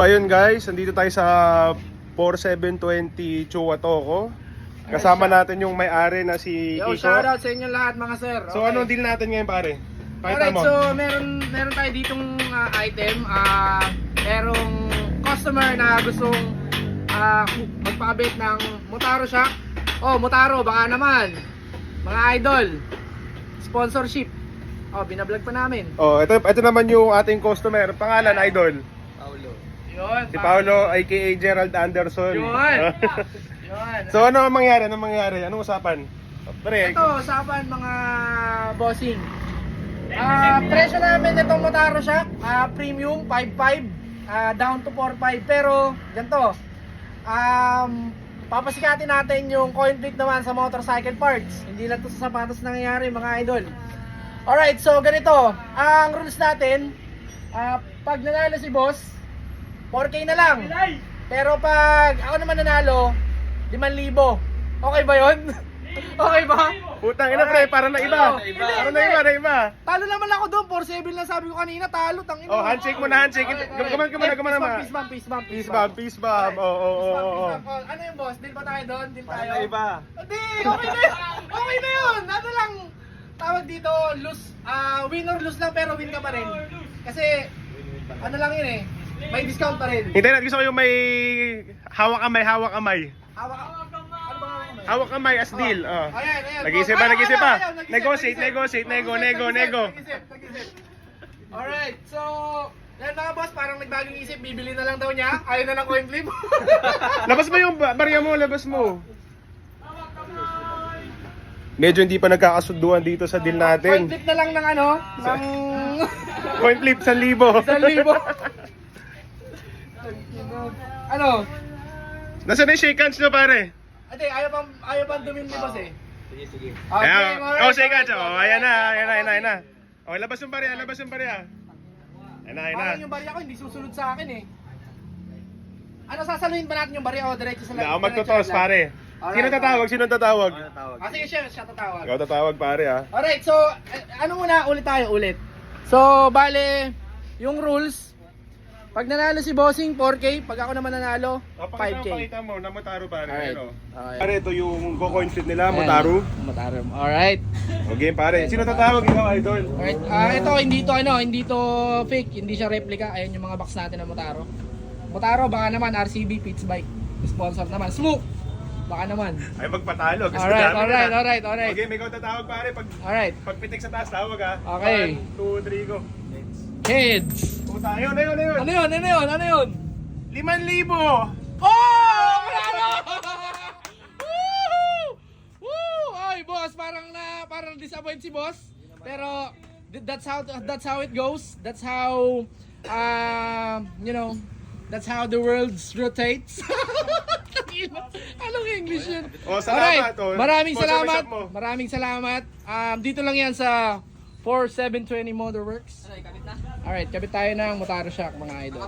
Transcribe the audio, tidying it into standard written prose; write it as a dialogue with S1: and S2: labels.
S1: Ayun guys, nandito tayo sa 4720 Chua Toko. Kasama natin yung may-ari na si
S2: Yo,
S1: Kiko.
S2: shoutout sa inyo lahat mga sir.
S1: So anong deal natin ngayon pare? Pakita
S2: Alright,
S1: mo.
S2: so meron tayo ditong item. Merong customer na gustong magpa-update ng Motaro Shock. Oh, Motaro, baka naman. Mga idol. Sponsorship. Oh, binablog pa namin.
S1: Oh, ito naman yung ating customer. Pangalan, idol.
S2: Paulo. Yun.
S1: Si Paolo, aka Gerald Anderson.
S2: Yun. Yun.
S1: So ano ang mangyari? Anong mangyari? Anong usapan? Pre,
S2: Ito, usapan mga bossing. Presyo namin itong Motaro Shock, premium 5.5, down to 4.5. Pero ganito, papasikatin natin yung coin flip naman sa motorcycle parts. Hindi lang to sa sapatos nangyayari mga idol. Alright, so ganito, ang rules natin, pag nanalo si boss, 4K na lang. Pero pag ako naman nanalo, 5,000. Okay ba yun? Okay ba?
S1: putang ina pre, para na iba. Para na iba.
S2: Talo naman ako doon, 4-7 lang sabi ko kanina, talo, tangina.
S1: Oh, handshake mo na, handshake. Gumana naman. Peace bomb. Oh.
S2: Ano yung boss? Deal ba tayo doon? Deal tayo?
S1: Para na iba.
S2: Hindi, okay na yun. Okay na yun. Ano lang, tawag dito, lose, win or lose lang pero win ka pa rin. Kasi, ano lang yun eh, may discount pa rin.
S1: Hindi na, gusto ko yung may hawak kamay.
S2: Hawak, ano ba hawak kamay?
S1: Hawak kamay as deal. Oh.
S2: Ayan.
S1: Nag-isip pa. Negotiate. Nego.
S2: Nag-isip. Alright, so, yan mga boss, parang nagbagong isip, bibili na lang daw niya. Ayaw na ng coin flip.
S1: Labas mo yung barya mo, labas mo. Medyo hindi pa nagkakasunduan dito sa deal
S2: Coin
S1: natin.
S2: flip na lang ng ano, ng
S1: Coin flip, 1,000.
S2: 1,000. Ano?
S1: Nasaan na yung shake hands nyo pare?
S2: Ate, ayaw pang dumimli boss eh.
S3: Sige.
S1: Ayan,
S2: alright.
S1: shake hands. Oh, ayan na. Oh, labas yung barya. Ayan na.
S2: Parang yung barya ko hindi susunod sa akin eh. Ano, sasaluhin ba natin yung barya o diretso sa
S1: Ako magtotos pare. Sino tatawag?
S2: Sige, siya tatawag.
S1: Ikaw tatawag pare ha.
S2: Alright, so, ano muna, ulit. So, bale, yung rules, pag nanalo si Bossing, 4K. Pag ako naman nanalo, 5K.
S1: Pakita mo na Motaro pare.
S2: Alright.
S1: Ano?
S2: Okay.
S1: Pare, ito yung go-coin flip nila, Motaro.
S2: Motaro. Alright.
S1: Okay pare. Sino tatawag? Ikaw, idol.
S2: Alright, ito, hindi to fake, hindi siya replica. Ayan yung mga box natin ng Motaro. Motaro, baka naman, RCB, Pitts Bike. Sponsor naman. Smoke! Baka naman.
S1: Ay, magpatalo. Gusto
S2: Alright.
S1: Okay, may ikaw tatawag pare.
S2: Alright.
S1: Pag pitik sa taas, tawag ha.
S2: Okay.
S1: 1, 2, 3, go.
S2: Kids!
S1: Puta, ayun.
S2: Ano yun?
S1: 5,000!
S2: Oh! Manalo! Woo! Woo! Ay, boss, parang disappoint si boss. Pero that's how it goes. That's how that's how the world rotates. Anong English yun?
S1: Oh, salamat.
S2: Alright,
S1: Oh.
S2: maraming salamat. Dito lang yan sa 4720 Motorworks. Alright, kabit tayo ng Motaro Shock mga idol.